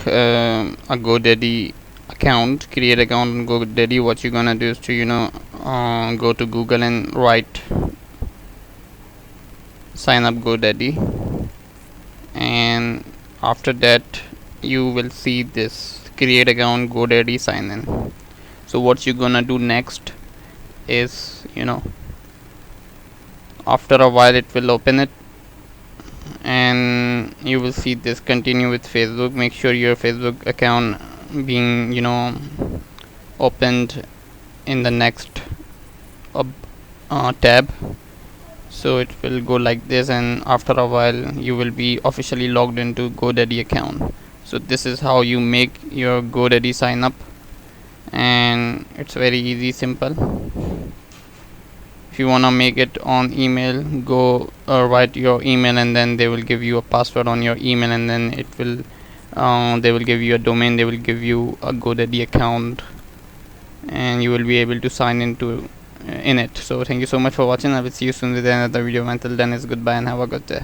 a GoDaddy account, create account on GoDaddy, what you're gonna do is to go to Google and write sign up GoDaddy, and after that you will see this create account GoDaddy sign in. So what you're gonna do next is, after a while it will open it, and you will see this continue with Facebook. Make sure your Facebook account being opened in the next tab. So it will go like this, and after a while you will be officially logged into GoDaddy account. So this is how you make your GoDaddy sign up, and it's very easy, simple. If you wanna make it on email, go write your email, and then they will give you a password on your email, and then it will they will give you a domain, they will give you a GoDaddy account, and you will be able to sign into in it. So thank you so much for watching. I will see you soon with another video. Until then, it's goodbye and have a good day.